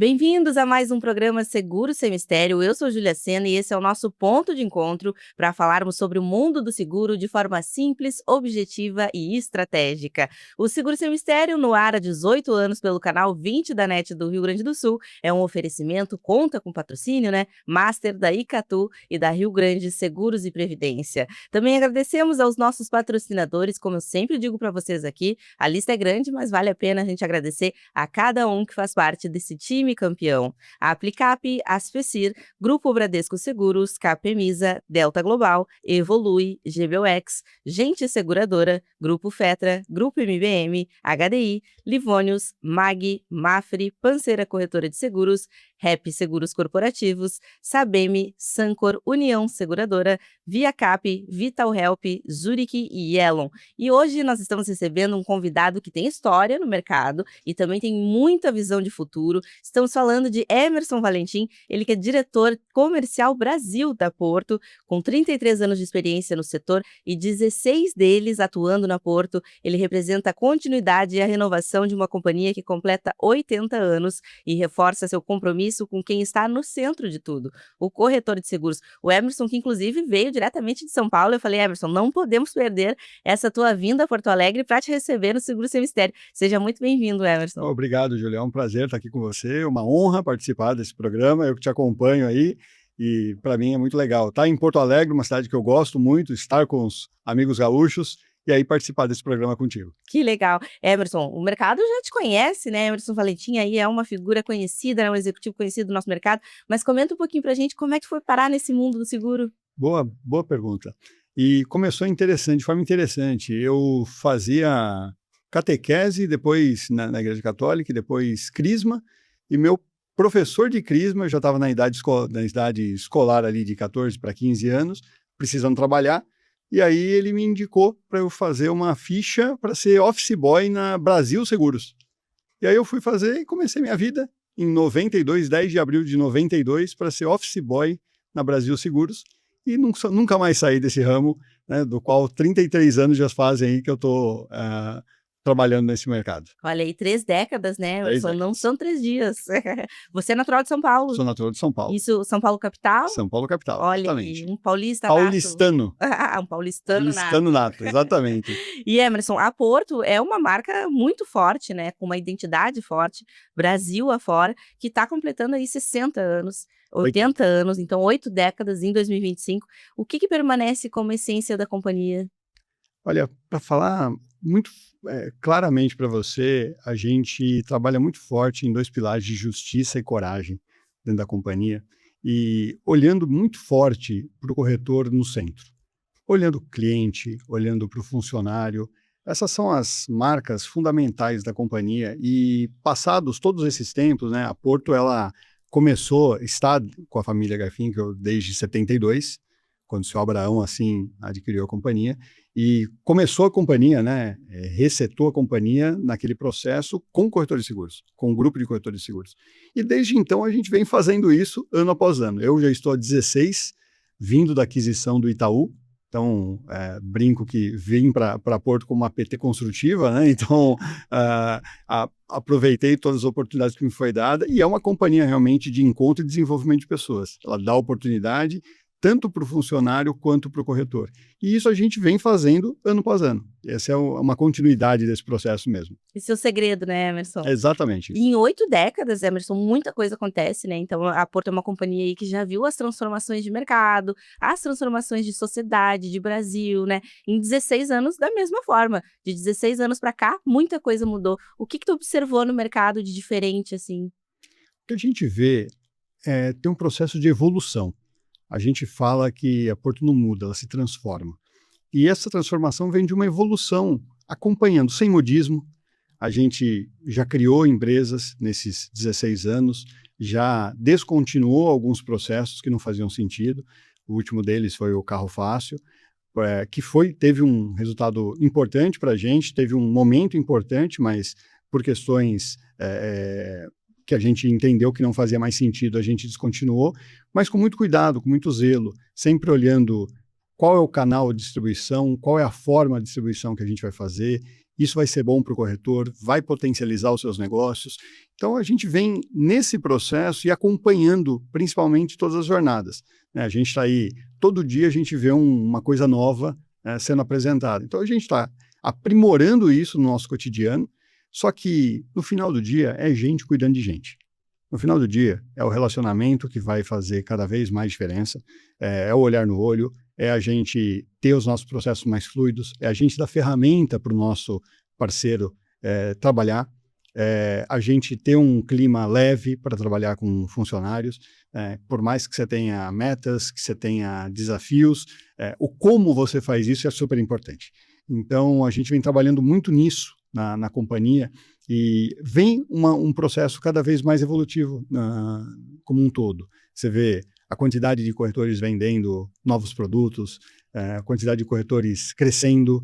Bem-vindos a mais um programa Seguro Sem Mistério. Eu sou Júlia Sena e esse é o nosso ponto de encontro para falarmos sobre o mundo do seguro de forma simples, objetiva e estratégica. O Seguro Sem Mistério, no ar há 18 anos pelo canal 20 da NET do Rio Grande do Sul, é um oferecimento, conta com patrocínio, Master da Icatu e da Rio Grande Seguros e Previdência. Também agradecemos aos nossos patrocinadores, como eu sempre digo para vocês aqui, a lista é grande, mas vale a pena a gente agradecer a cada um que faz parte desse time campeão: a Aplicap, Asfecir, Grupo Bradesco Seguros, Capemisa, Delta Global, Evolui, GBOX, Gente Seguradora, Grupo Fetra, Grupo MBM, HDI, Livônios, MAG, Mafre, Panceira Corretora de Seguros, Rep Seguros Corporativos, Sabem, Sancor, União Seguradora, ViaCap, Vital Help, Zurich e Yellon. E hoje nós estamos recebendo um convidado que tem história no mercado e também tem muita visão de futuro. Estamos falando de Emerson Valentim, ele que é diretor comercial Brasil da Porto, com 33 anos de experiência no setor e 16 deles atuando na Porto. Ele representa a continuidade e a renovação de uma companhia que completa 80 anos e reforça seu compromisso com quem está no centro de tudo, o corretor de seguros. O Emerson, que inclusive veio diretamente de São Paulo, eu falei: Emerson, não podemos perder essa tua vinda a Porto Alegre para te receber no Seguro Sem Mistério. Seja muito bem-vindo, Emerson. Obrigado, Julia. É um prazer estar aqui com você, uma honra participar desse programa, eu que te acompanho aí, e para mim é muito legal estar em Porto Alegre, uma cidade que eu gosto muito, estar com os amigos gaúchos e aí participar desse programa contigo. Que legal. Emerson, o mercado já te conhece, Emerson Valentim aí é uma figura conhecida, um executivo conhecido do nosso mercado, mas comenta um pouquinho pra gente como é que foi parar nesse mundo do seguro. Boa pergunta. E começou de forma interessante. Eu fazia catequese, depois na Igreja Católica, e depois crisma, e meu professor de crisma, eu já estava na idade escolar ali de 14 para 15 anos, precisando trabalhar, e aí ele me indicou para eu fazer uma ficha para ser office boy na Brasil Seguros. E aí eu fui fazer e comecei minha vida em 92, 10 de abril de 92, para ser office boy na Brasil Seguros, e nunca mais saí desse ramo, do qual 33 anos já fazem aí que eu estou trabalhando nesse mercado. Olha aí, 3 décadas, Emerson? Não são 3 dias. Você é natural de São Paulo? Sou natural de São Paulo. Isso, São Paulo capital? São Paulo capital, olha exatamente. Aí, um paulista Paulistano. nato. Um paulistano nato, exatamente. E Emerson, a Porto é uma marca muito forte, com uma identidade forte, Brasil afora, que está completando aí 60 anos, 80 anos, então 8 décadas em 2025. O que permanece como essência da companhia? Olha, para falar muito claramente para você, a gente trabalha muito forte em 2 pilares de justiça e coragem dentro da companhia, e olhando muito forte para o corretor no centro. Olhando o cliente, olhando para o funcionário, essas são as marcas fundamentais da companhia, e passados todos esses tempos, a Porto ela está com a família Garfinkel desde 72, quando o senhor Abraão assim adquiriu a companhia, e começou a companhia, resetou a companhia naquele processo com o corretor de seguros, com o grupo de corretores de seguros. E desde então a gente vem fazendo isso ano após ano. Eu já estou há 16, vindo da aquisição do Itaú, então brinco que vim para Porto como uma PT construtiva, então aproveitei todas as oportunidades que me foi dada, e é uma companhia realmente de encontro e desenvolvimento de pessoas. Ela dá oportunidade tanto para o funcionário quanto para o corretor. E isso a gente vem fazendo ano após ano. Essa é uma continuidade desse processo mesmo. Esse é o segredo, Emerson? Exatamente. E em 8 décadas, Emerson, muita coisa acontece, Então a Porto é uma companhia aí que já viu as transformações de mercado, as transformações de sociedade, de Brasil, Em 16 anos, da mesma forma. De 16 anos para cá, muita coisa mudou. O que tu observou no mercado de diferente, assim? O que a gente vê tem um processo de evolução. A gente fala que a Porto não muda, ela se transforma. E essa transformação vem de uma evolução, acompanhando, sem modismo. A gente já criou empresas nesses 16 anos, já descontinuou alguns processos que não faziam sentido. O último deles foi o Carro Fácil, que teve um resultado importante para a gente, teve um momento importante, mas por questões que a gente entendeu que não fazia mais sentido, a gente descontinuou, mas com muito cuidado, com muito zelo, sempre olhando qual é o canal de distribuição, qual é a forma de distribuição que a gente vai fazer. Isso vai ser bom para o corretor, vai potencializar os seus negócios. Então, a gente vem nesse processo e acompanhando, principalmente, todas as jornadas, né? A gente está aí, todo dia a gente vê uma coisa nova sendo apresentada. Então, a gente está aprimorando isso no nosso cotidiano, só que, no final do dia, é gente cuidando de gente. No final do dia, é o relacionamento que vai fazer cada vez mais diferença, é o olhar no olho, é a gente ter os nossos processos mais fluidos, é a gente dar ferramenta para o nosso parceiro trabalhar, a gente ter um clima leve para trabalhar com funcionários, por mais que você tenha metas, que você tenha desafios, o como você faz isso é super importante. Então, a gente vem trabalhando muito nisso na companhia e vem um processo cada vez mais evolutivo como um todo. Você vê a quantidade de corretores vendendo novos produtos, a quantidade de corretores crescendo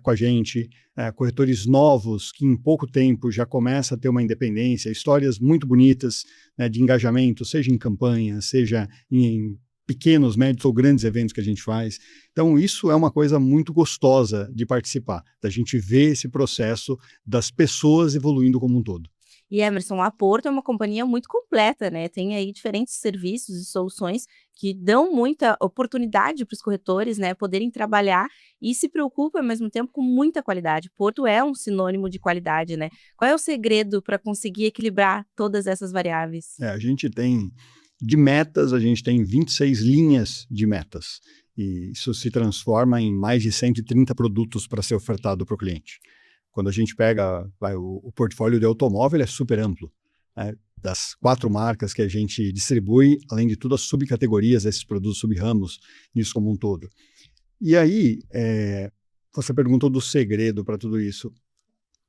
com a gente, corretores novos que em pouco tempo já começam a ter uma independência, histórias muito bonitas, né, de engajamento, seja em campanha, seja em pequenos, médios ou grandes eventos que a gente faz. Então, isso é uma coisa muito gostosa de participar, da gente ver esse processo das pessoas evoluindo como um todo. E Emerson, a Porto é uma companhia muito completa, né? Tem aí diferentes serviços e soluções que dão muita oportunidade para os corretores, né, poderem trabalhar e se preocupa ao mesmo tempo com muita qualidade. Porto é um sinônimo de qualidade, né? Qual é o segredo para conseguir equilibrar todas essas variáveis? A gente tem, de metas, a gente tem 26 linhas de metas. E isso se transforma em mais de 130 produtos para ser ofertado para o cliente. Quando a gente pega o portfólio de automóvel, é super amplo, né? Das 4 marcas que a gente distribui, além de tudo, as subcategorias desses produtos, sub-ramos, nisso como um todo. E aí, você perguntou do segredo para tudo isso.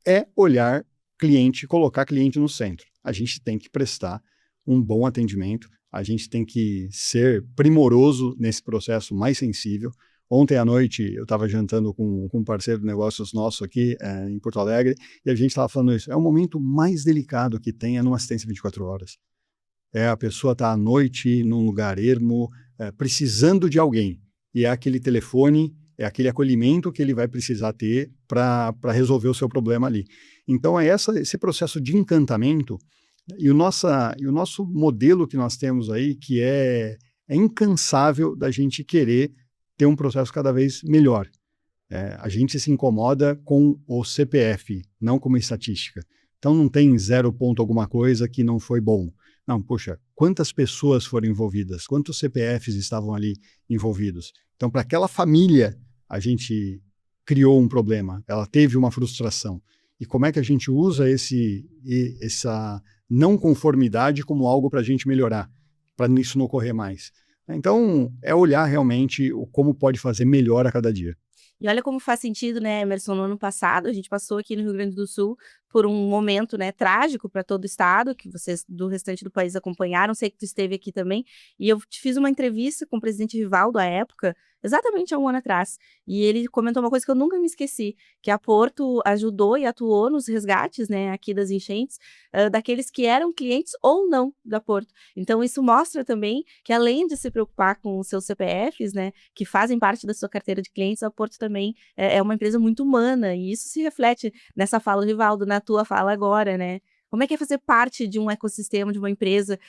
É olhar cliente, colocar cliente no centro. A gente tem que prestar um bom atendimento, a gente tem que ser primoroso nesse processo mais sensível. Ontem à noite eu estava jantando com um parceiro de negócios nosso aqui em Porto Alegre e a gente estava falando isso. É o momento mais delicado que tem numa assistência 24 horas. A pessoa está à noite num lugar ermo, precisando de alguém. E é aquele telefone, é aquele acolhimento que ele vai precisar ter para resolver o seu problema ali. Então é esse processo de encantamento e o nosso modelo que nós temos aí, que é incansável da gente querer ter um processo cada vez melhor. A gente se incomoda com o CPF, não com uma estatística. Então não tem 0 ponto alguma coisa que não foi bom. Não, poxa, quantas pessoas foram envolvidas? Quantos CPFs estavam ali envolvidos? Então, para aquela família, a gente criou um problema, ela teve uma frustração. E como é que a gente usa essa não conformidade como algo para a gente melhorar, para isso não ocorrer mais? Então, é olhar realmente como pode fazer melhor a cada dia. E olha como faz sentido, né, Emerson, no ano passado a gente passou aqui no Rio Grande do Sul por um momento, né, trágico para todo o estado, que vocês do restante do país acompanharam, sei que tu esteve aqui também, e eu te fiz uma entrevista com o presidente Rivaldo à época, exatamente há um ano atrás, e ele comentou uma coisa que eu nunca me esqueci, que a Porto ajudou e atuou nos resgates, né, aqui das enchentes, daqueles que eram clientes ou não da Porto. Então isso mostra também que além de se preocupar com os seus CPFs, né, que fazem parte da sua carteira de clientes, a Porto também é uma empresa muito humana, e isso se reflete nessa fala do Rivaldo, na tua fala agora, né? Como é que é fazer parte de um ecossistema, de uma empresa,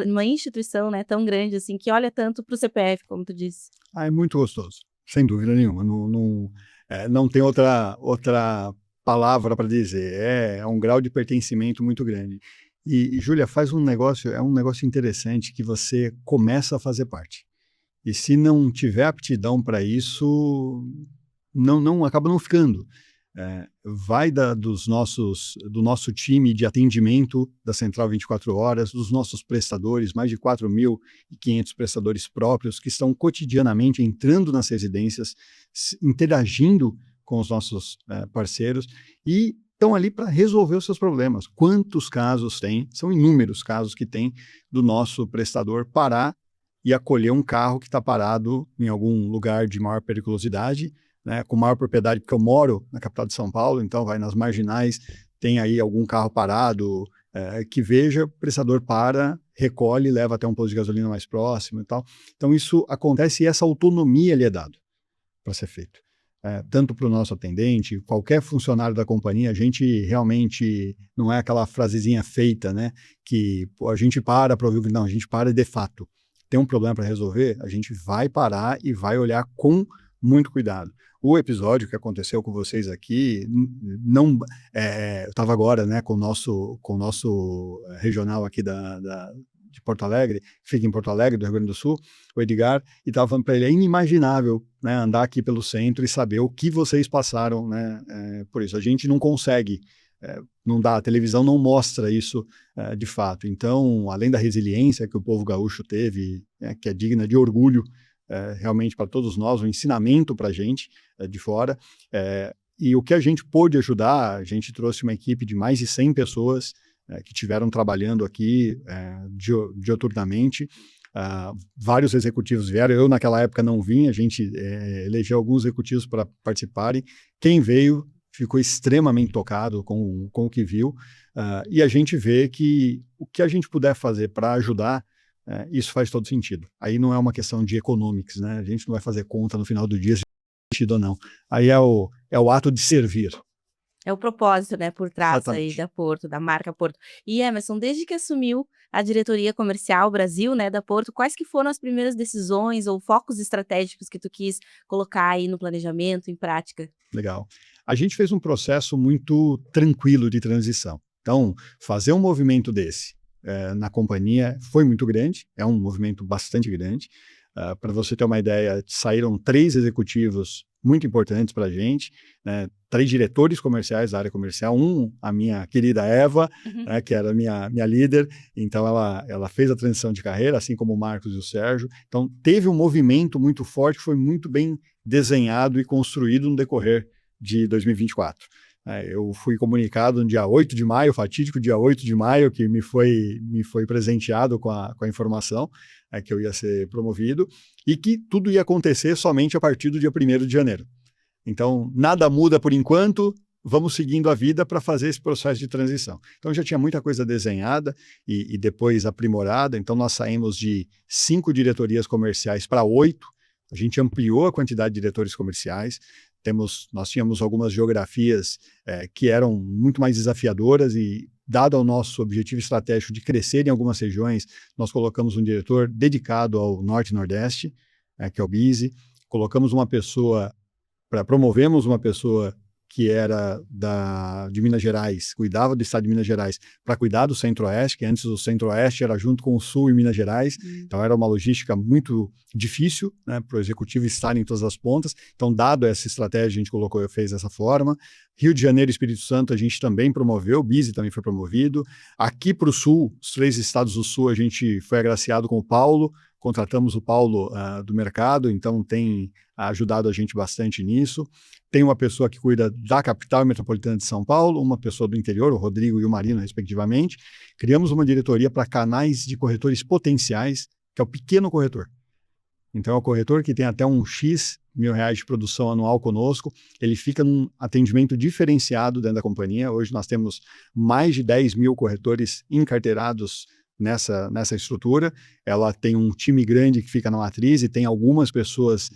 uma instituição, né, tão grande assim, que olha tanto para o CPF, como tu disse? É muito gostoso, sem dúvida nenhuma. Não tem outra palavra para dizer. É um grau de pertencimento muito grande. E Júlia, é um negócio interessante que você começa a fazer parte. E se não tiver aptidão para isso, não acaba não ficando. Vai do nosso time de atendimento da Central 24 Horas, dos nossos prestadores, mais de 4.500 prestadores próprios que estão cotidianamente entrando nas residências, interagindo com os nossos parceiros e estão ali para resolver os seus problemas. Quantos casos tem? São inúmeros casos que tem do nosso prestador parar e acolher um carro que está parado em algum lugar de maior periculosidade, né, com maior propriedade, porque eu moro na capital de São Paulo, então vai nas marginais, tem aí algum carro parado, que veja, o prestador para, recolhe, leva até um posto de gasolina mais próximo e tal. Então isso acontece e essa autonomia lhe é dada para ser feito. tanto para o nosso atendente, qualquer funcionário da companhia, a gente realmente não é aquela frasezinha feita, né, que pô, a gente para ouvir o que não, a gente para de fato. Tem um problema para resolver, a gente vai parar e vai olhar com muito cuidado. O episódio que aconteceu com vocês aqui, não, eu estava agora, né, com o nosso regional aqui de Porto Alegre, fica em Porto Alegre, do Rio Grande do Sul, o Edgar, e estava falando para ele, é inimaginável, né, andar aqui pelo centro e saber o que vocês passaram, né, por isso. A gente não consegue, não dá, a televisão não mostra isso de fato. Então, além da resiliência que o povo gaúcho teve, que é digna de orgulho, realmente para todos nós, um ensinamento para a gente de fora, e o que a gente pôde ajudar, a gente trouxe uma equipe de mais de 100 pessoas que tiveram trabalhando aqui dioturnamente, vários executivos vieram, eu naquela época não vim, a gente elegeu alguns executivos para participarem, quem veio ficou extremamente tocado com o que viu, e a gente vê que o que a gente puder fazer para ajudar, isso faz todo sentido. Aí não é uma questão de economics, né? A gente não vai fazer conta no final do dia se faz sentido ou não. Aí é o ato de servir. É o propósito, né, por trás aí Exatamente. da Porto, da marca Porto. E Emerson, desde que assumiu a diretoria comercial Brasil, né, da Porto, quais que foram as primeiras decisões ou focos estratégicos que tu quis colocar aí no planejamento, em prática? Legal. A gente fez um processo muito tranquilo de transição. Então, fazer um movimento desse na companhia foi muito grande, é um movimento bastante grande. Para você ter uma ideia, saíram 3 executivos muito importantes para a gente, né, 3 diretores comerciais da área comercial, a minha querida Eva, Uhum. né, que era minha líder, então ela fez a transição de carreira, assim como o Marcos e o Sérgio. Então, teve um movimento muito forte, foi muito bem desenhado e construído no decorrer de 2024. Eu fui comunicado no dia 8 de maio, fatídico dia 8 de maio, que me foi presenteado com a informação que eu ia ser promovido e que tudo ia acontecer somente a partir do dia 1º de janeiro. Então, nada muda por enquanto, vamos seguindo a vida para fazer esse processo de transição. Então, já tinha muita coisa desenhada e depois aprimorada, então nós saímos de 5 diretorias comerciais para 8, a gente ampliou a quantidade de diretores comerciais, nós tínhamos algumas geografias que eram muito mais desafiadoras e, dado ao nosso objetivo estratégico de crescer em algumas regiões, nós colocamos um diretor dedicado ao Norte e Nordeste, que é o Bizi, promovemos uma pessoa que era de Minas Gerais, cuidava do estado de Minas Gerais, para cuidar do Centro-Oeste, que antes o Centro-Oeste era junto com o Sul e Minas Gerais, então era uma logística muito difícil, né, para o executivo estar em todas as pontas. Então, dado essa estratégia, a gente fez dessa forma. Rio de Janeiro e Espírito Santo a gente também promoveu, o Bizi também foi promovido. Aqui para o Sul, os 3 estados do Sul, a gente foi agraciado com o Paulo, contratamos o Paulo do mercado, então tem ajudado a gente bastante nisso. Tem uma pessoa que cuida da capital metropolitana de São Paulo, uma pessoa do interior, o Rodrigo e o Marino, respectivamente. Criamos uma diretoria para canais de corretores potenciais, que é o pequeno corretor. Então, é o corretor que tem até um X mil reais de produção anual conosco, ele fica num atendimento diferenciado dentro da companhia. Hoje nós temos mais de 10 mil corretores encarteirados nessa estrutura. Ela tem um time grande que fica na matriz e tem algumas pessoas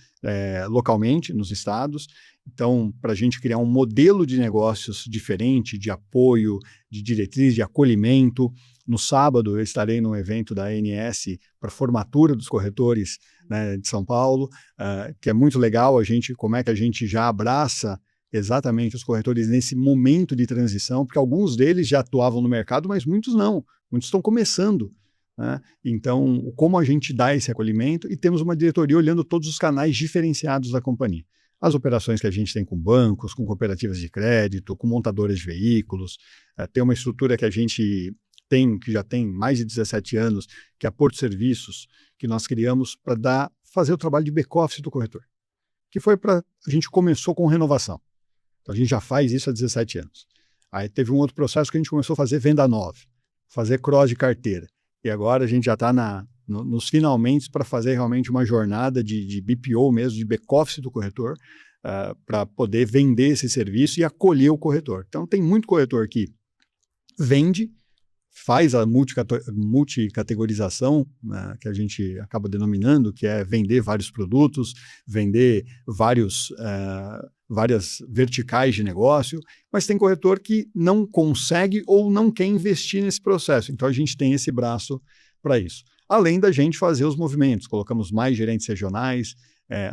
localmente nos estados. Então, para a gente criar um modelo de negócios diferente, de apoio, de diretriz, de acolhimento. No sábado, eu estarei num evento da ANS para formatura dos corretores, né, de São Paulo, que é muito legal, como é que a gente já abraça exatamente os corretores nesse momento de transição, porque alguns deles já atuavam no mercado, mas muitos não, muitos estão começando. Né? Então, como a gente dá esse acolhimento, e temos uma diretoria olhando todos os canais diferenciados da companhia. As operações que a gente tem com bancos, com cooperativas de crédito, com montadoras de veículos, tem uma estrutura que a gente que já tem mais de 17 anos, que é a Porto Serviços, que nós criamos para fazer o trabalho de back-office do corretor, que foi a gente começou com renovação. Então, a gente já faz isso há 17 anos. Aí teve um outro processo que a gente começou a fazer venda nova, fazer cross de carteira. E agora a gente já está nos finalmente para fazer realmente uma jornada de BPO mesmo, de back-office do corretor, para poder vender esse serviço e acolher o corretor. Então, tem muito corretor que vende, faz a multicategorização, né, que a gente acaba denominando, que é vender vários produtos, vender várias verticais de negócio, mas tem corretor que não consegue ou não quer investir nesse processo. Então, a gente tem esse braço para isso. Além da gente fazer os movimentos, colocamos mais gerentes regionais,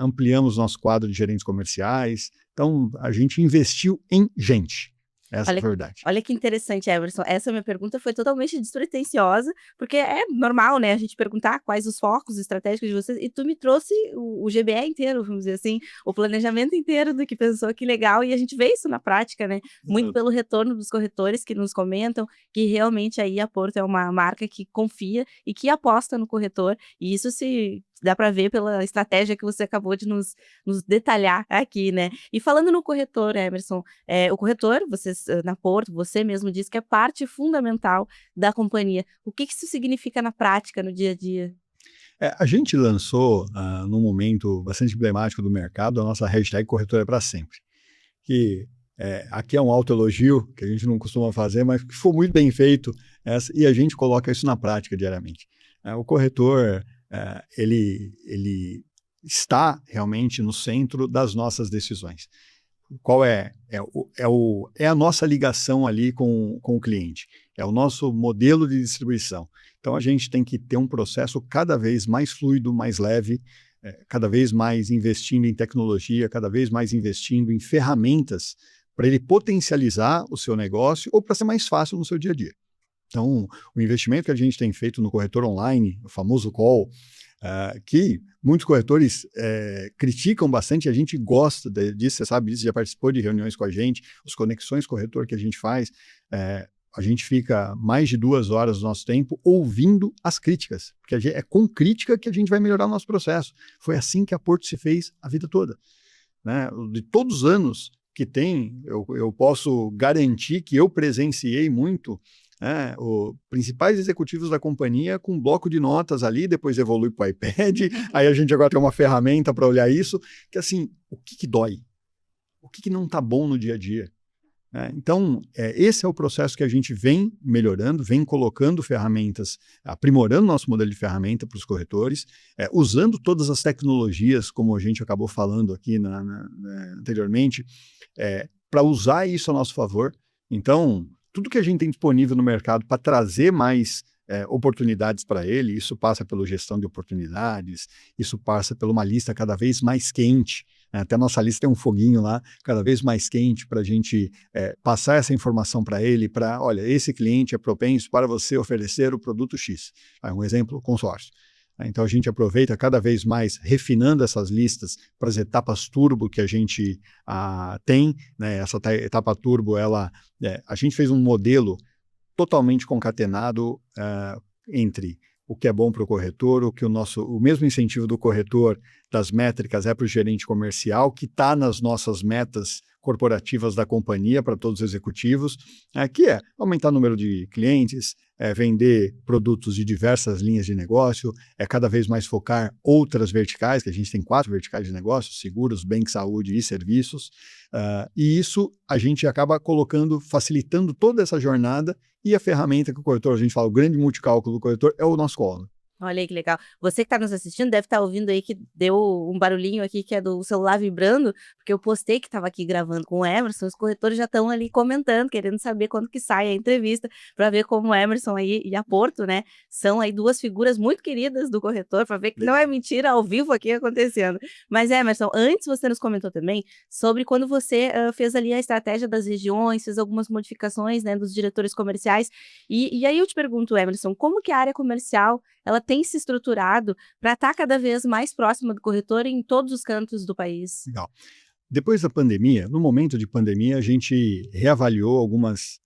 ampliamos nosso quadro de gerentes comerciais. Então, a gente investiu em gente. Essa é a Olha, verdade. olha que interessante, Emerson. Essa minha pergunta foi totalmente despretensiosa, porque é normal, né, a gente perguntar quais os focos estratégicos de vocês, e tu me trouxe o GBE inteiro, vamos dizer assim, o planejamento inteiro do que pensou, que legal, e a gente vê isso na prática, né, muito pelo retorno dos corretores que nos comentam que realmente aí a Porto é uma marca que confia e que aposta no corretor, e isso se dá para ver pela estratégia que você acabou de nos detalhar aqui, né. E falando no corretor, Emerson, o corretor, vocês, na Porto, você mesmo disse que é parte fundamental da companhia. O que que isso significa na prática, no dia a dia? A gente lançou, num momento bastante emblemático do mercado, a nossa hashtag Corretor é para sempre. Que aqui é um autoelogio, que a gente não costuma fazer, mas que foi muito bem feito, e a gente coloca isso na prática diariamente. O corretor, ele está realmente no centro das nossas decisões. Qual é a nossa ligação ali com o cliente, é o nosso modelo de distribuição. Então, a gente tem que ter um processo cada vez mais fluido, mais leve, cada vez mais investindo em tecnologia, cada vez mais investindo em ferramentas para ele potencializar o seu negócio ou para ser mais fácil no seu dia a dia. Então, o investimento que a gente tem feito no corretor online, o famoso call, que muitos corretores criticam bastante, a gente gosta disso, você sabe disso, já participou de reuniões com a gente, as conexões corretor que a gente faz, a gente fica mais de 2 horas do nosso tempo ouvindo as críticas, porque é com crítica que a gente vai melhorar o nosso processo. Foi assim que a Porto se fez a vida toda. Né? De todos os anos que tem, eu posso garantir que eu presenciei muito os principais executivos da companhia com um bloco de notas ali, depois evolui para o iPad, aí a gente agora tem uma ferramenta para olhar isso, que assim, o que dói? O que não está bom no dia a dia? Então, esse é o processo que a gente vem melhorando, vem colocando ferramentas, aprimorando nosso modelo de ferramenta para os corretores, usando todas as tecnologias, como a gente acabou falando aqui anteriormente, para usar isso a nosso favor. Então, tudo que a gente tem disponível no mercado para trazer mais oportunidades para ele, isso passa pela gestão de oportunidades, isso passa por uma lista cada vez mais quente, até a nossa lista tem um foguinho lá, cada vez mais quente para a gente passar essa informação para ele, olha, esse cliente é propenso para você oferecer o produto X. Um exemplo, consórcio. Então, a gente aproveita cada vez mais, refinando essas listas para as etapas turbo que a gente tem. Né? Essa etapa turbo, a gente fez um modelo totalmente concatenado entre o que é bom para o corretor, o mesmo incentivo do corretor das métricas é para o gerente comercial, que está nas nossas metas corporativas da companhia para todos os executivos, que é aumentar o número de clientes, vender produtos de diversas linhas de negócio, cada vez mais focar outras verticais, que a gente tem 4 verticais de negócio, seguros, bem, saúde e serviços, e isso a gente acaba facilitando toda essa jornada, e a ferramenta que o corretor, a gente fala, o grande multicálculo do corretor é o nosso colo. Olha aí que legal. Você que está nos assistindo deve estar ouvindo aí que deu um barulhinho aqui que é do celular vibrando, porque eu postei que estava aqui gravando com o Emerson, os corretores já estão ali comentando, querendo saber quando que sai a entrevista, para ver como o Emerson aí e a Porto, né, são aí 2 figuras muito queridas do corretor, para ver que não é mentira, ao vivo aqui acontecendo. Mas Emerson, antes você nos comentou também sobre quando você fez ali a estratégia das regiões, fez algumas modificações, né, dos diretores comerciais, e aí eu te pergunto, Emerson, como que a área comercial ela tem se estruturado para estar cada vez mais próxima do corretor em todos os cantos do país? Legal. Depois da pandemia, no momento de pandemia, a gente reavaliou algumas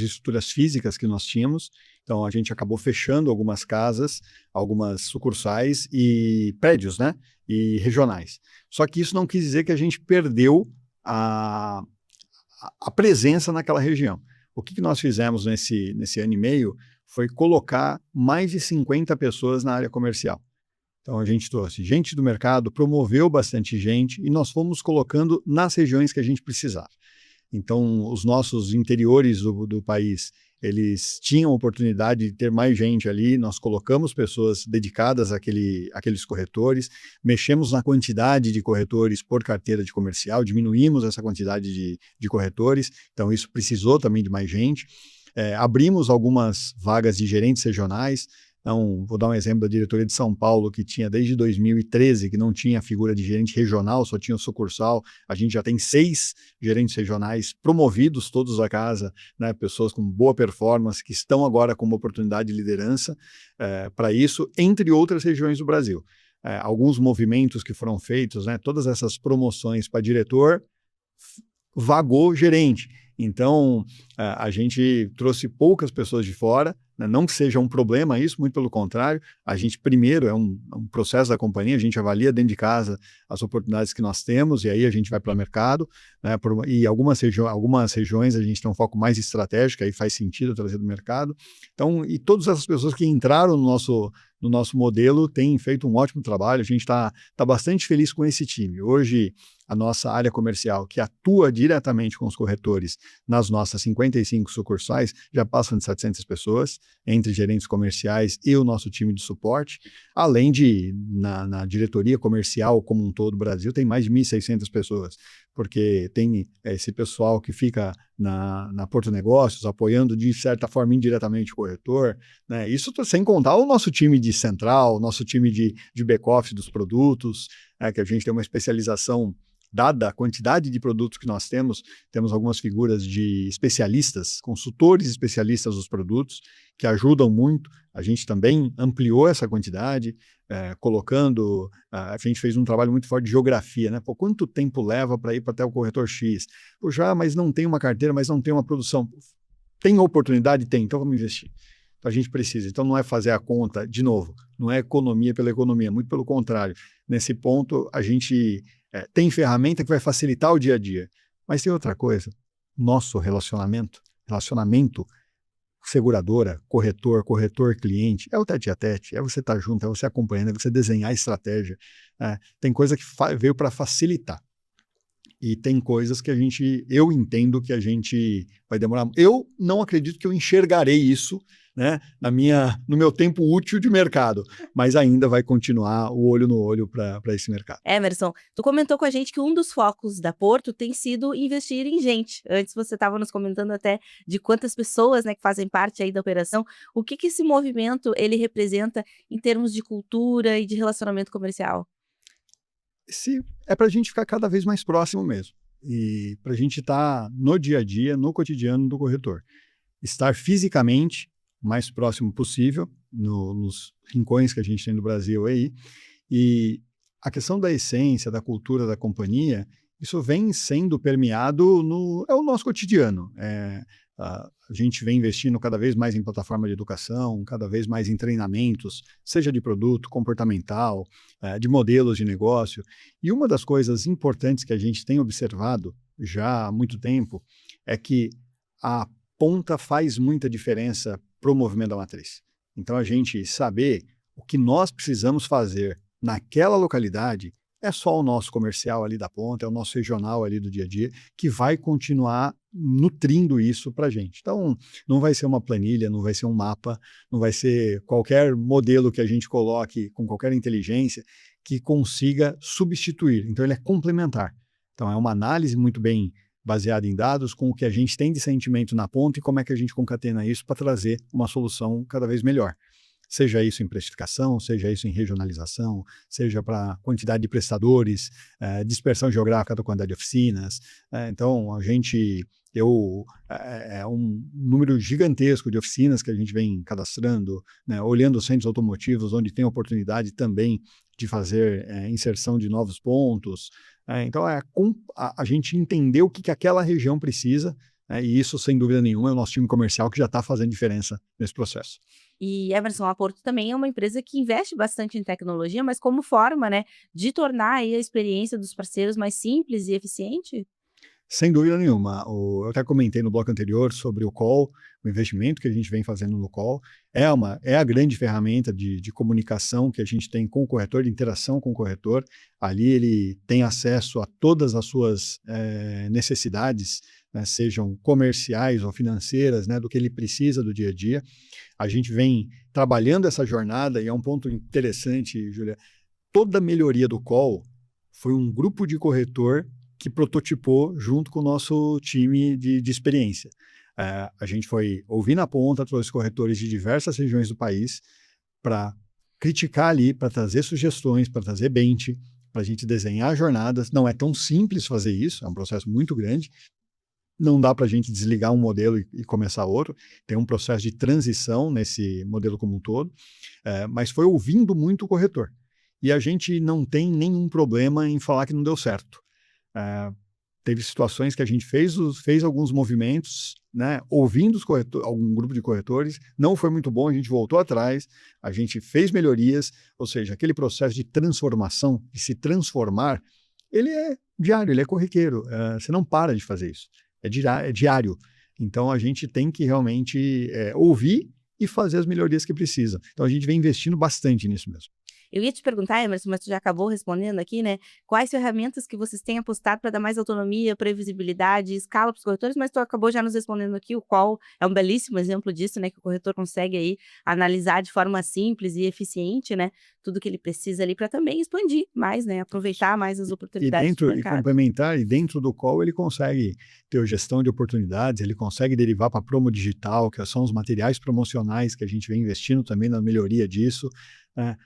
estruturas físicas que nós tínhamos. Então, a gente acabou fechando algumas casas, algumas sucursais e prédios, né? E regionais. Só que isso não quis dizer que a gente perdeu a presença naquela região. O que nós fizemos nesse ano e meio foi colocar mais de 50 pessoas na área comercial. Então, a gente trouxe gente do mercado, promoveu bastante gente e nós fomos colocando nas regiões que a gente precisava. Então, os nossos interiores do país, eles tinham oportunidade de ter mais gente ali, nós colocamos pessoas dedicadas àqueles corretores, mexemos na quantidade de corretores por carteira de comercial, diminuímos essa quantidade de corretores, então isso precisou também de mais gente. Abrimos algumas vagas de gerentes regionais. Então, vou dar um exemplo da diretoria de São Paulo, que tinha desde 2013, que não tinha a figura de gerente regional, só tinha o sucursal. A gente já tem 6 gerentes regionais promovidos, todos da casa, né, pessoas com boa performance, que estão agora com uma oportunidade de liderança para isso, entre outras regiões do Brasil. Alguns movimentos que foram feitos, né, todas essas promoções para diretor, vagou gerente. Então, a gente trouxe poucas pessoas de fora, né? Não que seja um problema isso, muito pelo contrário, a gente primeiro é um processo da companhia, a gente avalia dentro de casa as oportunidades que nós temos e aí a gente vai para o mercado, né? E algumas regiões a gente tem um foco mais estratégico, aí faz sentido trazer do mercado. Então, e todas essas pessoas que entraram no nosso modelo têm feito um ótimo trabalho, a gente está bastante feliz com esse time. Hoje, a nossa área comercial, que atua diretamente com os corretores nas nossas 55 sucursais, já passam de 700 pessoas, entre gerentes comerciais e o nosso time de suporte, além de, na diretoria comercial como um todo do Brasil, tem mais de 1.600 pessoas, porque tem esse pessoal que fica na Porto Negócios, apoiando de certa forma indiretamente o corretor, né? Isso sem contar o nosso time de central, o nosso time de back-office dos produtos, que a gente tem uma especialização. Dada a quantidade de produtos que nós temos algumas figuras de especialistas, consultores especialistas dos produtos, que ajudam muito. A gente também ampliou essa quantidade, colocando... A gente fez um trabalho muito forte de geografia, né? Pô, quanto tempo leva para ir para até o corretor X? Pô, mas não tem uma carteira, mas não tem uma produção. Tem oportunidade? Tem, então vamos investir. Então a gente precisa. Então não é fazer a conta, de novo, não é economia pela economia, muito pelo contrário. Nesse ponto, a gente... tem ferramenta que vai facilitar o dia a dia. Mas tem outra coisa, nosso relacionamento, seguradora, corretor, cliente, é o tete-a-tete, é você estar junto, é você acompanhando, é você desenhar a estratégia. Tem coisa que veio para facilitar. E tem coisas que eu entendo que a gente vai demorar. Eu não acredito que eu enxergarei isso, né, no meu tempo útil de mercado, mas ainda vai continuar o olho no olho para esse mercado. Emerson, tu comentou com a gente que um dos focos da Porto tem sido investir em gente. Antes você estava nos comentando até de quantas pessoas, né, que fazem parte aí da operação. O que esse movimento ele representa em termos de cultura e de relacionamento comercial? É para a gente ficar cada vez mais próximo mesmo. E para a gente estar no dia a dia, no cotidiano do corretor. Estar fisicamente mais próximo possível, nos rincões que a gente tem no Brasil aí. E a questão da essência, da cultura da companhia, isso vem sendo permeado é o nosso cotidiano. A gente vem investindo cada vez mais em plataforma de educação, cada vez mais em treinamentos, seja de produto, comportamental, de modelos de negócio. E uma das coisas importantes que a gente tem observado já há muito tempo é que a ponta faz muita diferença para o movimento da matriz. Então, a gente saber o que nós precisamos fazer naquela localidade é só o nosso comercial ali da ponta, é o nosso regional ali do dia a dia, que vai continuar nutrindo isso para a gente. Então, não vai ser uma planilha, não vai ser um mapa, não vai ser qualquer modelo que a gente coloque com qualquer inteligência que consiga substituir. Então, ele é complementar. Então, é uma análise muito bem baseada em dados com o que a gente tem de sentimento na ponta e como é que a gente concatena isso para trazer uma solução cada vez melhor. Seja isso em precificação, seja isso em regionalização, seja para quantidade de prestadores, dispersão geográfica da quantidade de oficinas. Então, é um número gigantesco de oficinas que a gente vem cadastrando, né, olhando os centros automotivos, onde tem oportunidade também de fazer inserção de novos pontos. Então, a gente entender o que aquela região precisa, e isso, sem dúvida nenhuma, é o nosso time comercial que já está fazendo diferença nesse processo. E Emerson, a Porto também é uma empresa que investe bastante em tecnologia, mas como forma, né, de tornar aí a experiência dos parceiros mais simples e eficiente? Sem dúvida nenhuma. Eu até comentei no bloco anterior sobre o call, o investimento que a gente vem fazendo no call. É a grande ferramenta de comunicação que a gente tem com o corretor, de interação com o corretor. Ali ele tem acesso a todas as suas necessidades, né, sejam comerciais ou financeiras, né, do que ele precisa do dia a dia. A gente vem trabalhando essa jornada e é um ponto interessante, Júlia. Toda a melhoria do call foi um grupo de corretor que prototipou junto com o nosso time de experiência. A gente foi ouvir na ponta, trouxe corretores de diversas regiões do país para criticar ali, para trazer sugestões, para trazer bench, para a gente desenhar jornadas. Não é tão simples fazer isso, é um processo muito grande. Não dá para a gente desligar um modelo e começar outro. Tem um processo de transição nesse modelo como um todo, mas foi ouvindo muito o corretor. E a gente não tem nenhum problema em falar que não deu certo. Teve situações que a gente fez alguns movimentos, né, ouvindo algum grupo de corretores, não foi muito bom, a gente voltou atrás, a gente fez melhorias, ou seja, aquele processo de transformação, de se transformar, ele é diário, ele é corriqueiro, você não para de fazer isso, é diário. Então a gente tem que realmente ouvir e fazer as melhorias que precisa. Então a gente vem investindo bastante nisso mesmo. Eu ia te perguntar, Emerson, mas tu já acabou respondendo aqui, né? Quais ferramentas que vocês têm apostado para dar mais autonomia, previsibilidade e escala para os corretores, mas tu acabou já nos respondendo aqui, o qual é um belíssimo exemplo disso, né? Que o corretor consegue aí analisar de forma simples e eficiente, né? Tudo que ele precisa ali para também expandir mais, né? Aproveitar mais as oportunidades do E mercado. complementar, e dentro do call ele consegue ter gestão de oportunidades, ele consegue derivar para promo digital, que são os materiais promocionais que a gente vem investindo também na melhoria disso.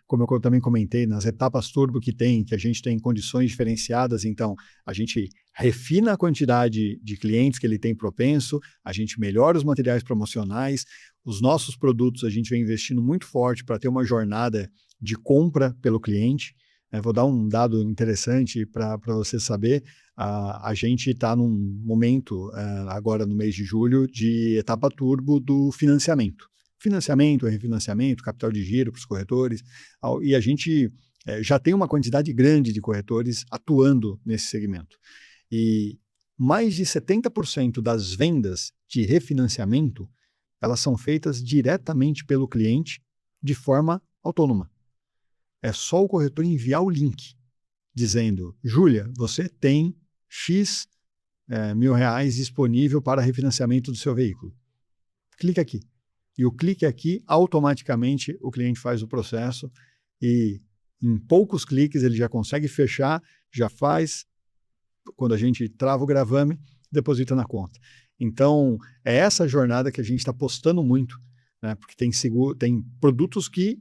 Como eu também comentei, nas etapas turbo que a gente tem condições diferenciadas, então a gente refina a quantidade de clientes que ele tem propenso, a gente melhora os materiais promocionais, os nossos produtos a gente vem investindo muito forte para ter uma jornada de compra pelo cliente. Vou dar um dado interessante para você saber, a gente está num momento, agora no mês de julho, de etapa turbo do financiamento. Financiamento, refinanciamento, capital de giro para os corretores, e a gente já tem uma quantidade grande de corretores atuando nesse segmento. E mais de 70% das vendas de refinanciamento, elas são feitas diretamente pelo cliente de forma autônoma. É só o corretor enviar o link, dizendo, Júlia, você tem X mil reais disponível para refinanciamento do seu veículo. Clica aqui. E o clique aqui, automaticamente o cliente faz o processo e em poucos cliques ele já consegue fechar, já faz, quando a gente trava o gravame, deposita na conta. Então, é essa jornada que a gente está apostando muito, né? Porque tem produtos que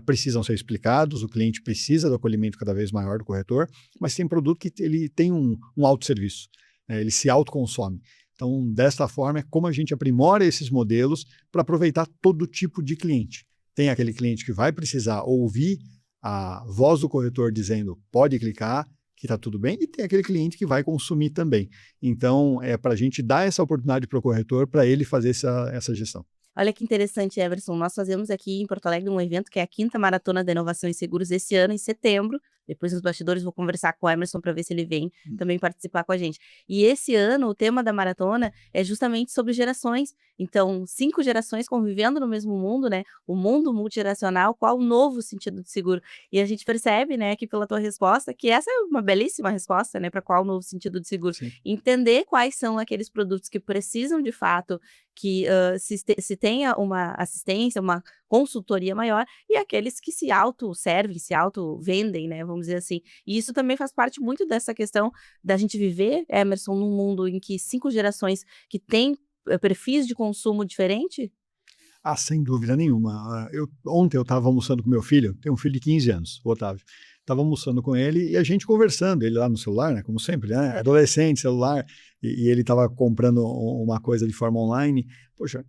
precisam ser explicados, o cliente precisa do acolhimento cada vez maior do corretor, mas tem produto que ele tem um autosserviço, né? Ele se autoconsome. Então, desta forma, é como a gente aprimora esses modelos para aproveitar todo tipo de cliente. Tem aquele cliente que vai precisar ouvir a voz do corretor dizendo pode clicar, que está tudo bem, e tem aquele cliente que vai consumir também. Então, é para a gente dar essa oportunidade para o corretor, para ele fazer essa gestão. Olha que interessante, Everson. Nós fazemos aqui em Porto Alegre um evento que é a 5ª Maratona da Inovação em Seguros esse ano, em setembro. Depois nos bastidores vou conversar com o Emerson para ver se ele vem também participar com a gente. E esse ano o tema da maratona é justamente sobre gerações. Então, 5 gerações convivendo no mesmo mundo, né? O mundo multigeracional, qual o novo sentido de seguro? E a gente percebe, né, aqui pela tua resposta, que essa é uma belíssima resposta, né, para qual o novo sentido de seguro. Sim. Entender quais são aqueles produtos que precisam de fato que se tenha uma assistência, uma consultoria maior, e aqueles que se auto-servem, se auto-vendem, né, vamos dizer assim. E isso também faz parte muito dessa questão da gente viver, Emerson, num mundo em que 5 gerações que têm perfis de consumo diferente? Sem dúvida nenhuma. Ontem eu estava almoçando com meu filho, tenho um filho de 15 anos, o Otávio. Estava almoçando com ele e a gente conversando, ele lá no celular, né, como sempre, né, adolescente, celular, e ele estava comprando uma coisa de forma online. Poxa,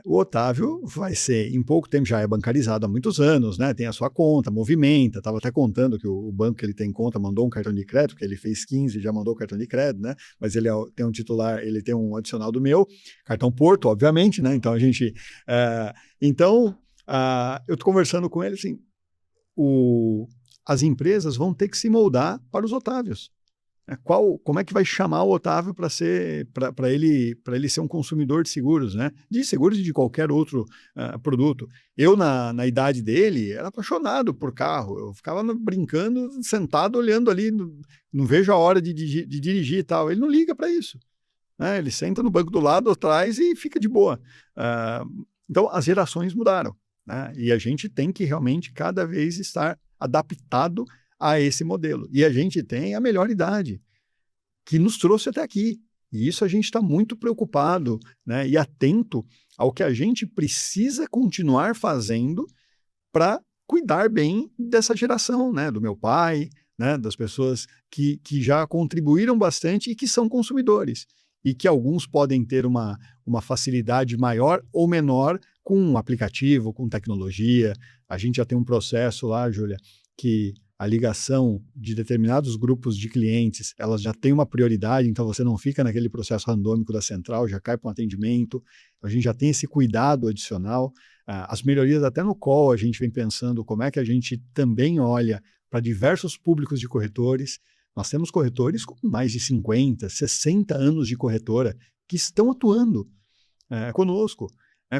o Otávio vai ser, em pouco tempo, já é bancarizado há muitos anos, né, tem a sua conta, movimenta, estava até contando que o banco que ele tem conta mandou um cartão de crédito, que ele fez 15 e já mandou o cartão de crédito, né, mas ele tem um titular, ele tem um adicional do meu, cartão Porto, obviamente, né, então a gente... eu estou conversando com ele, assim, as empresas vão ter que se moldar para os Otávios. Como é que vai chamar o Otávio para ele ser um consumidor de seguros, né? De seguros e de qualquer outro produto. Eu, na idade dele, era apaixonado por carro. Eu ficava brincando, sentado, olhando ali, não vejo a hora de dirigir e tal. Ele não liga para isso, né? Ele senta no banco do lado, atrás e fica de boa. Então, as gerações mudaram, né? E a gente tem que realmente cada vez estar adaptado a esse modelo. E a gente tem a melhor idade, que nos trouxe até aqui. E isso a gente está muito preocupado, né, e atento ao que a gente precisa continuar fazendo para cuidar bem dessa geração, né, do meu pai, né, das pessoas que já contribuíram bastante e que são consumidores. E que alguns podem ter uma facilidade maior ou menor com um aplicativo, com tecnologia. A gente já tem um processo lá, Júlia, que a ligação de determinados grupos de clientes, elas já têm uma prioridade, então você não fica naquele processo randômico da central, já cai para um atendimento. A gente já tem esse cuidado adicional. As melhorias até no call, a gente vem pensando como é que a gente também olha para diversos públicos de corretores. Nós temos corretores com mais de 50, 60 anos de corretora que estão atuando conosco,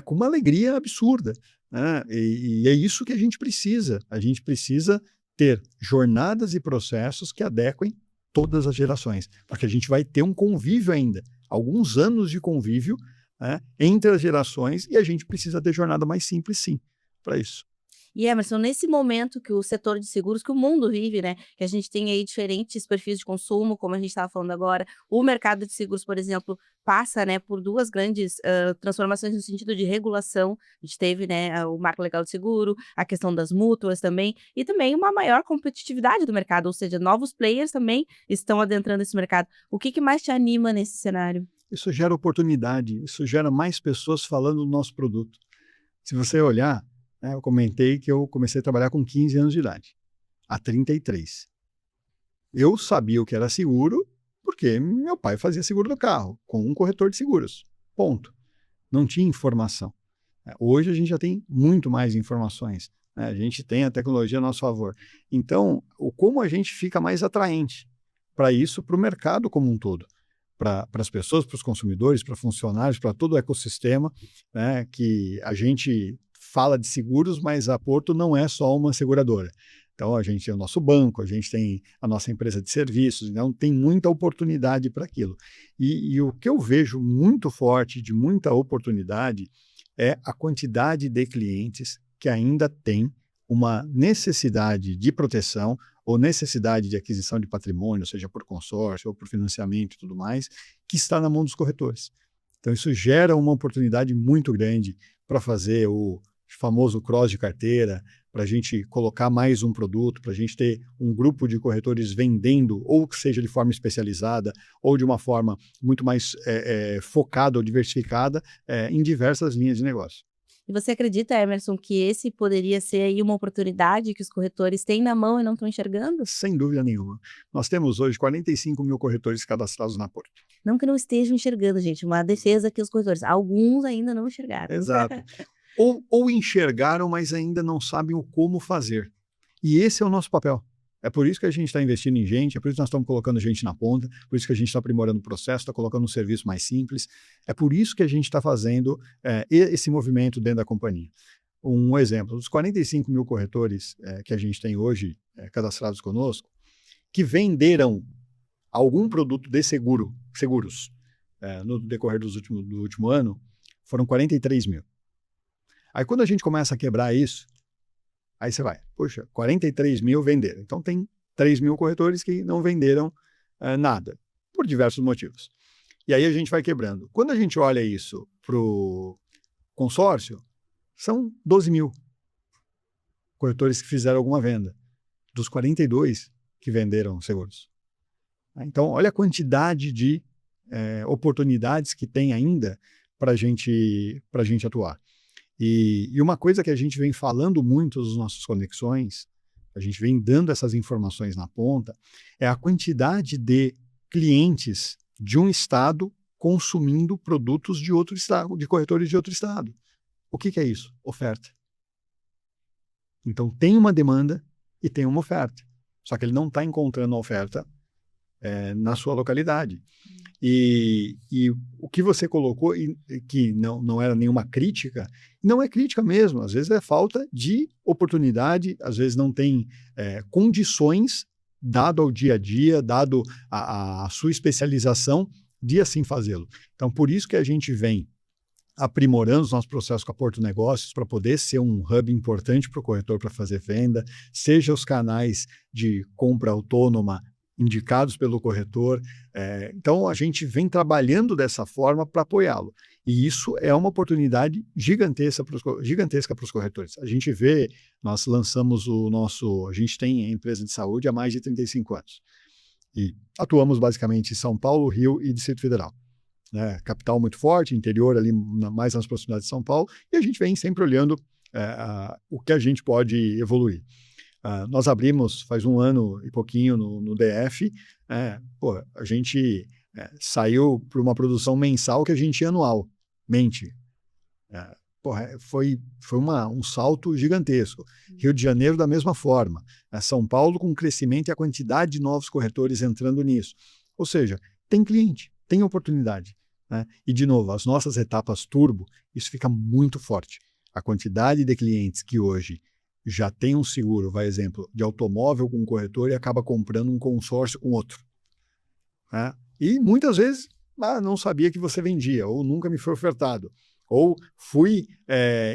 com uma alegria absurda, né? E é isso que a gente precisa. A gente precisa ter jornadas e processos que adequem todas as gerações, porque a gente vai ter um convívio ainda, alguns anos de convívio, né, entre as gerações, e a gente precisa ter jornada mais simples, sim, para isso. E Emerson, nesse momento que o setor de seguros, que o mundo vive, né, que a gente tem aí diferentes perfis de consumo, como a gente estava falando agora, o mercado de seguros, por exemplo, passa, né, por duas grandes transformações no sentido de regulação. A gente teve, né, o marco legal de seguro, a questão das mútuas também, e também uma maior competitividade do mercado, ou seja, novos players também estão adentrando esse mercado. O que mais te anima nesse cenário? Isso gera oportunidade, isso gera mais pessoas falando do nosso produto. Se você olhar, né, eu comentei que eu comecei a trabalhar com 15 anos de idade, há 33. Eu sabia o que era seguro porque meu pai fazia seguro do carro, com um corretor de seguros, ponto. Não tinha informação. Hoje a gente já tem muito mais informações, né? A gente tem a tecnologia a nosso favor. Então, como a gente fica mais atraente para isso, para o mercado como um todo, para as pessoas, para os consumidores, para funcionários, para todo o ecossistema, né, que a gente fala de seguros, mas a Porto não é só uma seguradora. Então, a gente tem o nosso banco, a gente tem a nossa empresa de serviços, então tem muita oportunidade para aquilo. E o que eu vejo muito forte, de muita oportunidade, é a quantidade de clientes que ainda tem uma necessidade de proteção ou necessidade de aquisição de patrimônio, seja por consórcio ou por financiamento e tudo mais, que está na mão dos corretores. Então, isso gera uma oportunidade muito grande para fazer o famoso cross de carteira, para a gente colocar mais um produto, para a gente ter um grupo de corretores vendendo, ou que seja de forma especializada, ou de uma forma muito mais focada ou diversificada em diversas linhas de negócio. E você acredita, Emerson, que esse poderia ser aí uma oportunidade que os corretores têm na mão e não estão enxergando? Sem dúvida nenhuma. Nós temos hoje 45 mil corretores cadastrados na Porto. Não que não estejam enxergando, gente, uma defesa aqui os corretores. Alguns ainda não enxergaram. Exato. Ou enxergaram, mas ainda não sabem o como fazer. E esse é o nosso papel. É por isso que a gente está investindo em gente, é por isso que nós estamos colocando gente na ponta, por isso que a gente está aprimorando o processo, está colocando um serviço mais simples. É por isso que a gente está fazendo esse movimento dentro da companhia. Um exemplo, dos 45 mil corretores que a gente tem hoje cadastrados conosco, que venderam algum produto de seguros no decorrer do último ano, foram 43 mil. Aí quando a gente começa a quebrar isso, aí você vai, poxa, 43 mil venderam. Então tem 3 mil corretores que não venderam nada, por diversos motivos. E aí a gente vai quebrando. Quando a gente olha isso para o consórcio, são 12 mil corretores que fizeram alguma venda, dos 42 que venderam seguros. Então, olha a quantidade de oportunidades que tem ainda para a gente atuar. E uma coisa que a gente vem falando muito nas nossas conexões, a gente vem dando essas informações na ponta, é a quantidade de clientes de um estado consumindo produtos de outro estado, de corretores de outro estado. O que é isso? Oferta. Então tem uma demanda e tem uma oferta. Só que ele não está encontrando a oferta na sua localidade. E o que você colocou, que não era nenhuma crítica, não é crítica mesmo, às vezes é falta de oportunidade, às vezes não tem condições, dado ao dia a dia, dado a sua especialização, de assim fazê-lo. Então, por isso que a gente vem aprimorando os nossos processos com a Porto Negócios para poder ser um hub importante para o corretor para fazer venda, seja os canais de compra autônoma indicados pelo corretor. Então, a gente vem trabalhando dessa forma para apoiá-lo. E isso é uma oportunidade gigantesca para os corretores. A gente vê, nós lançamos a gente tem a empresa de saúde há mais de 35 anos. E atuamos basicamente em São Paulo, Rio e Distrito Federal. Capital muito forte, interior ali mais nas proximidades de São Paulo, e a gente vem sempre olhando o que a gente pode evoluir. Nós abrimos faz 1 ano e pouquinho no DF, a gente saiu para uma produção mensal que a gente tinha anualmente. Foi um salto gigantesco. Rio de Janeiro da mesma forma. São Paulo com o crescimento e a quantidade de novos corretores entrando nisso. Ou seja, tem cliente, tem oportunidade. E, de novo, as nossas etapas turbo, isso fica muito forte. A quantidade de clientes que hoje já tem um seguro, vai exemplo, de automóvel com um corretor e acaba comprando um consórcio com outro. E muitas vezes não sabia que você vendia, ou nunca me foi ofertado, ou fui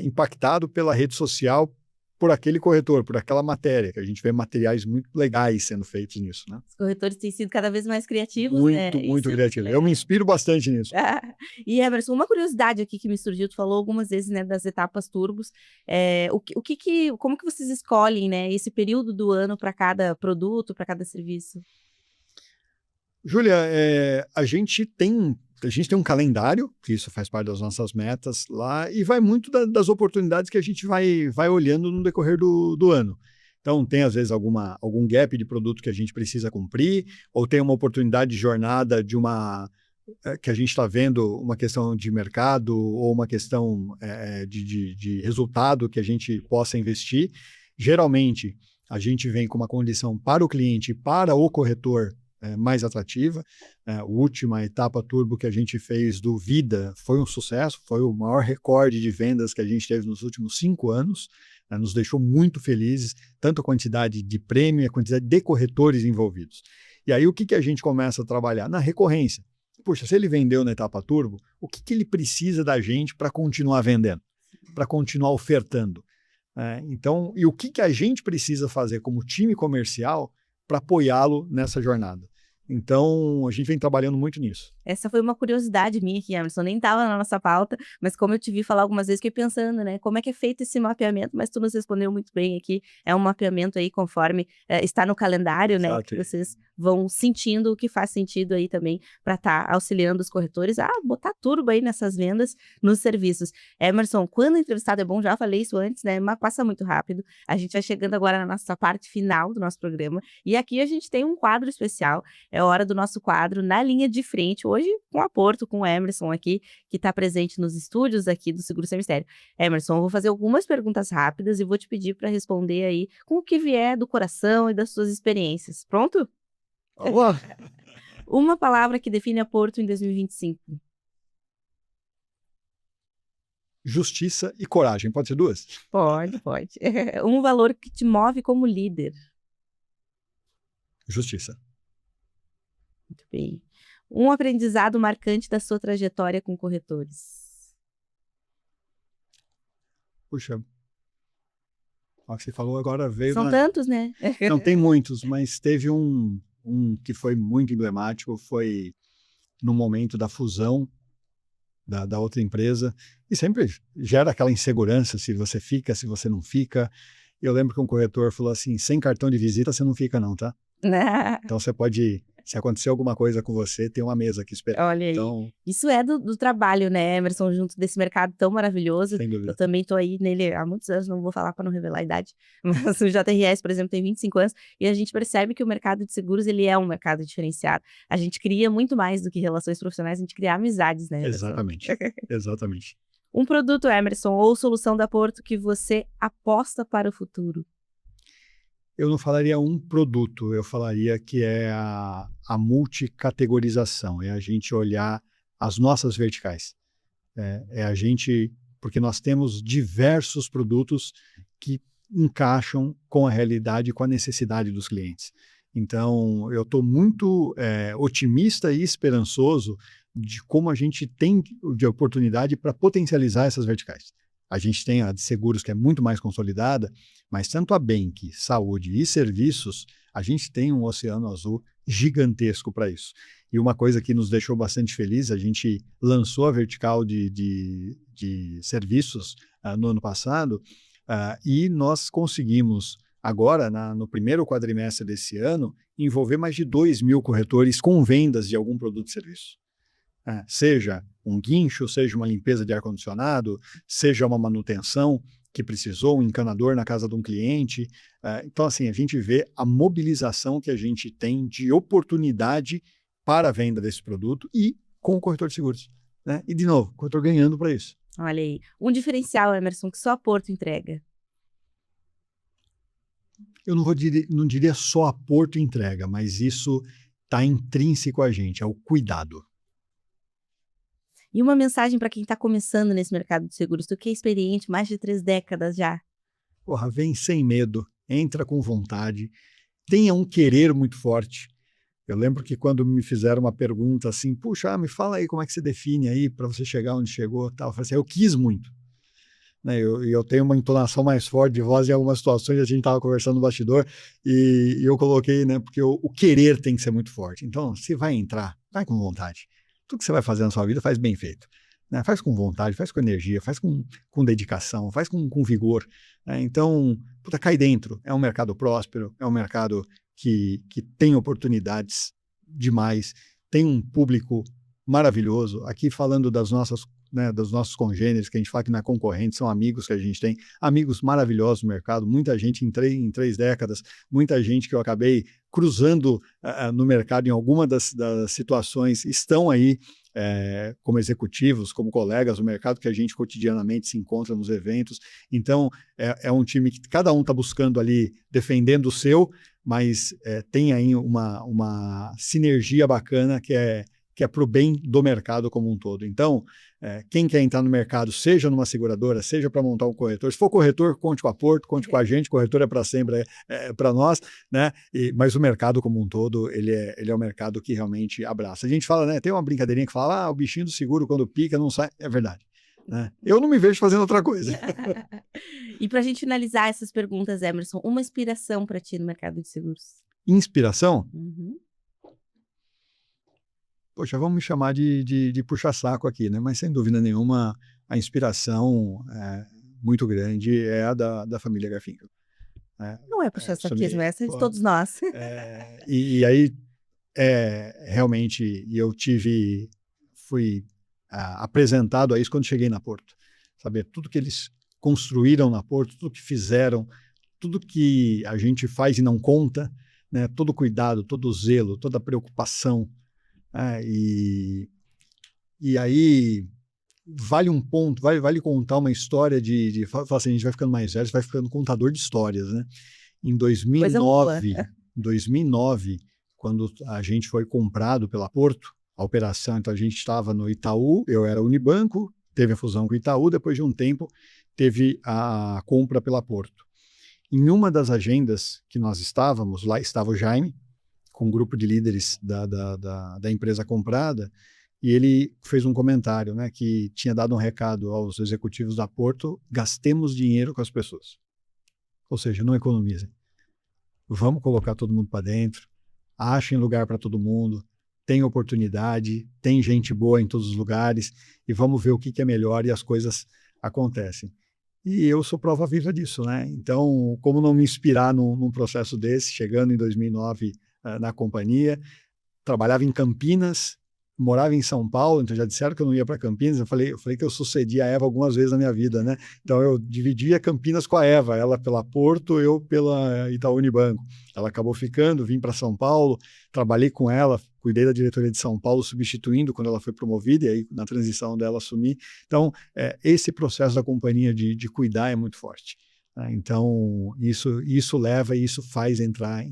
impactado pela rede social por aquele corretor, por aquela matéria, que a gente vê materiais muito legais sendo feitos nisso. Os corretores têm sido cada vez mais criativos, muito criativos. Eu me inspiro bastante nisso. E, Emerson, uma curiosidade aqui que me surgiu, tu falou algumas vezes, das etapas turbos, como que vocês escolhem, esse período do ano para cada produto, para cada serviço? Júlia, a gente tem um calendário, que isso faz parte das nossas metas lá, e vai muito das oportunidades que a gente vai olhando no decorrer do ano. Então, tem às vezes algum gap de produto que a gente precisa cumprir, ou tem uma oportunidade de jornada que a gente está vendo uma questão de mercado, ou uma questão de resultado que a gente possa investir. Geralmente, a gente vem com uma condição para o cliente e para o corretor mais atrativa. A última etapa turbo que a gente fez do Vida foi um sucesso, foi o maior recorde de vendas que a gente teve nos últimos 5 anos, nos deixou muito felizes, tanto a quantidade de prêmio e a quantidade de corretores envolvidos. E aí o que a gente começa a trabalhar? Na recorrência. Puxa, se ele vendeu na etapa turbo, o que ele precisa da gente para continuar vendendo, para continuar ofertando? Então, e o que a gente precisa fazer como time comercial para apoiá-lo nessa jornada. Então, a gente vem trabalhando muito nisso. Essa foi uma curiosidade minha aqui, Emerson, nem estava na nossa pauta, mas como eu te vi falar algumas vezes, fiquei pensando, como é que é feito esse mapeamento, mas tu nos respondeu muito bem aqui, é um mapeamento aí conforme está no calendário, Exato. Que vocês vão sentindo o que faz sentido aí também para estar auxiliando os corretores a botar turbo aí nessas vendas nos serviços. Emerson, quando o entrevistado é bom, já falei isso antes, mas passa muito rápido, a gente vai chegando agora na nossa parte final do nosso programa, e aqui a gente tem um quadro especial, é hora do nosso quadro Na Linha de Frente, hoje com a Porto, com o Emerson aqui, que está presente nos estúdios aqui do Seguro Sem Mistério. Emerson, eu vou fazer algumas perguntas rápidas e vou te pedir para responder aí com o que vier do coração e das suas experiências. Pronto? Olá. Uma palavra que define a Porto em 2025. Justiça e coragem. Pode ser 2? Pode. Um valor que te move como líder. Justiça. Muito bem. Um aprendizado marcante da sua trajetória com corretores. Puxa, o que você falou agora veio... São tantos, né? Não, tem muitos, mas teve um que foi muito emblemático, foi no momento da fusão da outra empresa, e sempre gera aquela insegurança se você fica, se você não fica. Eu lembro que um corretor falou assim, sem cartão de visita você não fica não, tá? Então você pode... Se acontecer alguma coisa com você, tem uma mesa aqui esperando. Olha aí, então, isso é do trabalho, né, Emerson, junto desse mercado tão maravilhoso. Sem dúvida. Eu também tô aí nele há muitos anos, não vou falar para não revelar a idade, mas o JRS, por exemplo, tem 25 anos, e a gente percebe que o mercado de seguros, ele é um mercado diferenciado. A gente cria muito mais do que relações profissionais, a gente cria amizades, né, Emerson? Exatamente. Um produto, Emerson, ou solução da Porto que você aposta para o futuro? Eu não falaria um produto, eu falaria que é a multicategorização, é a gente olhar as nossas verticais. É a gente, porque nós temos diversos produtos que encaixam com a realidade e com a necessidade dos clientes. Então, eu estou muito otimista e esperançoso de como a gente tem de oportunidade para potencializar essas verticais. A gente tem a de seguros, que é muito mais consolidada, mas tanto a Bank, saúde e serviços, a gente tem um oceano azul gigantesco para isso. E uma coisa que nos deixou bastante feliz, a gente lançou a vertical de serviços no ano passado, e nós conseguimos, agora, no primeiro quadrimestre desse ano, envolver mais de 2.000 corretores com vendas de algum produto e serviço. Seja um guincho, seja uma limpeza de ar-condicionado, seja uma manutenção que precisou, um encanador na casa de um cliente. Então, assim, a gente vê a mobilização que a gente tem de oportunidade para a venda desse produto e com o corretor de seguros. Né? E, de novo, o corretor ganhando para isso. Olha aí, um diferencial, Emerson, que só a Porto entrega. Eu não diria só a Porto entrega, mas isso está intrínseco a gente, é o cuidado. E uma mensagem para quem está começando nesse mercado de seguros, tu que é experiente, mais de 3 décadas já. Porra, vem sem medo, entra com vontade, tenha um querer muito forte. Eu lembro que quando me fizeram uma pergunta assim, puxa, me fala aí como é que você define aí para você chegar onde chegou, tal. Eu falei assim, eu quis muito. Né, eu tenho uma entonação mais forte de voz em algumas situações, a gente estava conversando no bastidor, e eu coloquei, né, porque o querer tem que ser muito forte. Então, se vai entrar, vai com vontade. Tudo que você vai fazer na sua vida, faz bem feito. Né? Faz com vontade, faz com energia, faz com dedicação, faz com vigor. Né? Então, cai dentro. É um mercado próspero, é um mercado que tem oportunidades demais, tem um público maravilhoso. Aqui falando das nossas, né, dos nossos congêneres, que a gente fala que não é concorrente, são amigos que a gente tem, amigos maravilhosos no mercado, muita gente em 3 décadas, muita gente que eu acabei cruzando no mercado em alguma das situações, estão aí como executivos, como colegas no mercado, que a gente cotidianamente se encontra nos eventos. Então, é um time que cada um está buscando ali, defendendo o seu, mas tem aí uma sinergia bacana que é para o bem do mercado como um todo. Então, quem quer entrar no mercado, seja numa seguradora, seja para montar um corretor, se for corretor, conte com a Porto, conte com a gente, corretor é para sempre, para nós, né? Mas o mercado como um todo, ele é um mercado que realmente abraça. A gente fala, né? Tem uma brincadeirinha que fala, o bichinho do seguro quando pica não sai, é verdade. Né? Eu não me vejo fazendo outra coisa. E para a gente finalizar essas perguntas, Emerson, uma inspiração para ti no mercado de seguros? Inspiração? Uhum. Poxa, vamos me chamar de puxa-saco aqui, né? Mas sem dúvida nenhuma, a inspiração muito grande é a da família Garfinkel. Não é puxa-saquismo, essa é de todos nós. E aí, realmente, fui apresentado a isso quando cheguei na Porto. Saber tudo que eles construíram na Porto, tudo que fizeram, tudo que a gente faz e não conta, né? Todo o cuidado, todo o zelo, toda a preocupação. E aí vale um ponto, vale contar uma história falar assim, a gente vai ficando mais velho, você vai ficando contador de histórias, né? Em 2009, quando a gente foi comprado pela Porto, a operação, então a gente estava no Itaú, eu era Unibanco, teve a fusão com o Itaú, depois de um tempo teve a compra pela Porto. Em uma das agendas que nós estávamos, lá estava o Jaime, com um grupo de líderes da empresa comprada, e ele fez um comentário, né, que tinha dado um recado aos executivos da Porto: gastemos dinheiro com as pessoas. Ou seja, não economizem. Vamos colocar todo mundo para dentro, achem lugar para todo mundo, tem oportunidade, tem gente boa em todos os lugares, e vamos ver o que é melhor, e as coisas acontecem. E eu sou prova viva disso, né? Então, como não me inspirar num processo desse, chegando em 2009 na companhia, trabalhava em Campinas, morava em São Paulo, então já disseram que eu não ia para Campinas, eu falei que eu sucedi a Eva algumas vezes na minha vida, né? Então eu dividia Campinas com a Eva, ela pela Porto, eu pela Itaú Unibanco. Ela acabou ficando, vim para São Paulo, trabalhei com ela, cuidei da diretoria de São Paulo, substituindo quando ela foi promovida, e aí na transição dela assumi. Então, esse processo da companhia de cuidar é muito forte. Né? Então, isso leva e isso faz entrar,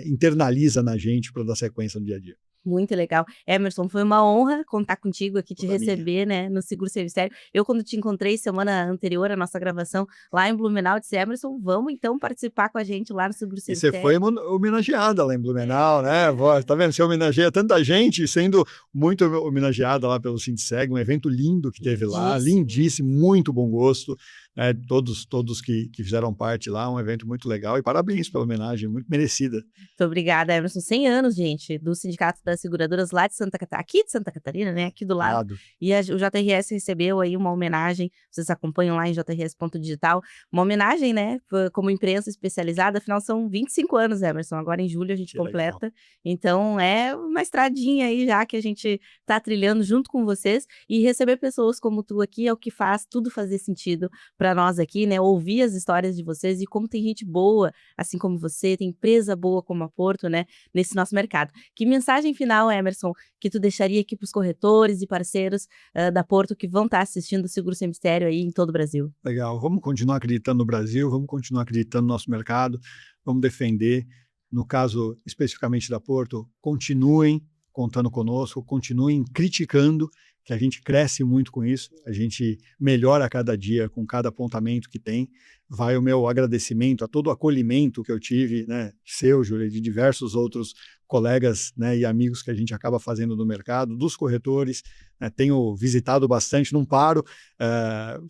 internaliza na gente para dar sequência no dia a dia. Muito legal. Emerson, foi uma honra contar contigo aqui, te Toda minha. receber, né, no Seguro Seu Mistério. Eu, quando te encontrei semana anterior à nossa gravação lá em Blumenau, disse: "Emerson, vamos então participar com a gente lá no Seguro E Seu você foi Mistério". homenageada lá em Blumenau, né? Tá vendo? Você homenageia tanta gente, sendo muito homenageada lá pelo Sindseg, um evento lindo que teve lá, Lindíssimo. lindíssimo, muito bom gosto, né? Todos que fizeram parte lá, um evento muito legal. E parabéns pela homenagem, muito merecida. Muito obrigada, Emerson. 100 anos, gente, do Sindicato das Seguradoras lá de Santa Catarina, aqui de Santa Catarina, né, aqui do lado. Obrigado. E o JRS recebeu aí uma homenagem, vocês acompanham lá em jrs.digital, uma homenagem, né, como imprensa especializada, afinal são 25 anos, Emerson, agora em julho a gente Que legal. completa. Então é uma estradinha aí já que a gente tá trilhando junto com vocês, e receber pessoas como tu aqui é o que faz tudo fazer sentido para nós aqui, né, ouvir as histórias de vocês e como tem gente boa, assim como você, tem empresa boa como a Porto, né, nesse nosso mercado. Que mensagem final, Emerson, que tu deixaria aqui para os corretores e parceiros da Porto que vão estar assistindo o Seguro Sem Mistério aí em todo o Brasil? Legal. Vamos continuar acreditando no Brasil, vamos continuar acreditando no nosso mercado, vamos defender. No caso especificamente da Porto, continuem contando conosco, continuem criticando, que a gente cresce muito com isso, a gente melhora a cada dia com cada apontamento que tem. Vai o meu agradecimento a todo o acolhimento que eu tive, né, seu, Júlia, de diversos outros colegas, né, e amigos que a gente acaba fazendo no mercado, dos corretores, né, tenho visitado bastante, não paro,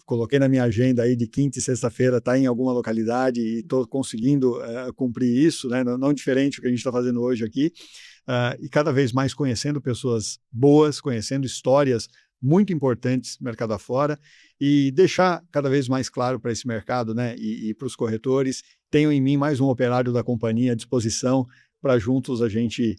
coloquei na minha agenda aí de quinta e sexta-feira, tá em alguma localidade e estou conseguindo cumprir isso, né, não diferente do que a gente está fazendo hoje aqui, e cada vez mais conhecendo pessoas boas, conhecendo histórias muito importantes mercado afora, e deixar cada vez mais claro para esse mercado, né, e para os corretores, tenho em mim mais um operário da companhia à disposição para juntos a gente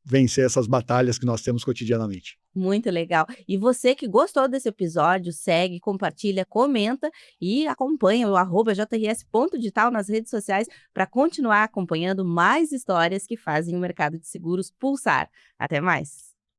vencer essas batalhas que nós temos cotidianamente. Muito legal. E você que gostou desse episódio, segue, compartilha, comenta e acompanha o @jrs.digital nas redes sociais para continuar acompanhando mais histórias que fazem o mercado de seguros pulsar. Até mais!